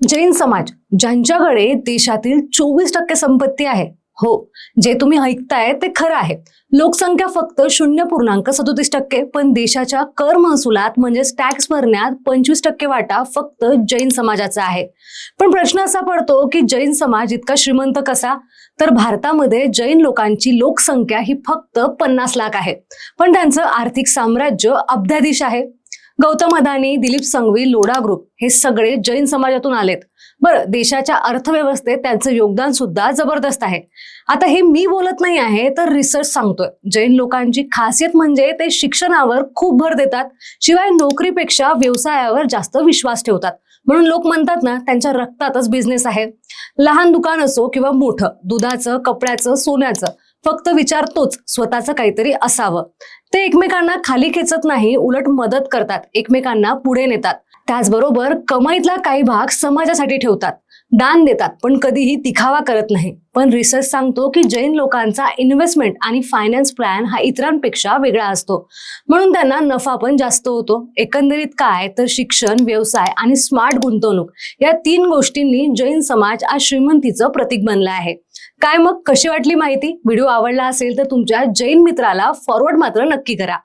जैन समाज ज्यांच्याकडे देशातील 24% संपत्ती आहे. हो, जे तुम्ही ऐकताय ते खरं आहे. लोकसंख्या फक्त 0.37%, पण देशाच्या कर महसुलात म्हणजेच टॅक्स भरण्यात 25% वाटा फक्त जैन समाजाचा आहे. पण प्रश्न असा पडतो की जैन समाज इतका श्रीमंत कसा? तर भारतामध्ये जैन लोकांची लोकसंख्या ही फक्त 50 लाख आहे, पण त्यांचं आर्थिक साम्राज्य अब्जाधीश आहे. गौतम अदानी, दिलीप संघवी, लोढा ग्रुप हे सगळे जैन समाजातून आलेत. बरं, देशाच्या अर्थव्यवस्थेत त्यांचं योगदान सुद्धा जबरदस्त आहे. आता हे मी बोलत नाही आहे, तर रिसर्च सांगतोय. जैन लोकांची खासियत म्हणजे ते शिक्षणावर खूप भर देतात, शिवाय नोकरीपेक्षा व्यवसायावर जास्त विश्वास ठेवतात. म्हणून लोक म्हणतात ना, त्यांच्या रक्तातच बिझनेस आहे. लहान दुकान असो किंवा मोठं, दुधाचं, कपड्याचं, सोन्याचं, फक्त विचार तोच, स्वतःचं काहीतरी असावं. ते एकमेकांना खाली खेचत नाही, उलट मदत करतात, एकमेकांना पुढे नेतात. त्याचबरोबर कमाईतला काही भाग समाजासाठी ठेवतात, दान देतात, पण कधीही दिखावा करत नाही. पण रिसर्च सांगतो की जैन लोकांचा इन्व्हेस्टमेंट आणि फायनान्स प्लॅन हा इतरांपेक्षा वेगळा असतो, म्हणून त्यांना नफा पण जास्त होतो. एकंदरीत काय तर शिक्षण, व्यवसाय आणि स्मार्ट गुंतवणूक या 3 गोष्टींनी जैन समाज आज श्रीमंतीचं प्रतीक बनला आहे. काय मग, कशी वाटली माहिती? व्हिडिओ आवडला असेल तर तुमच्या जैन मित्राला फॉरवर्ड मात्र नक्की करा.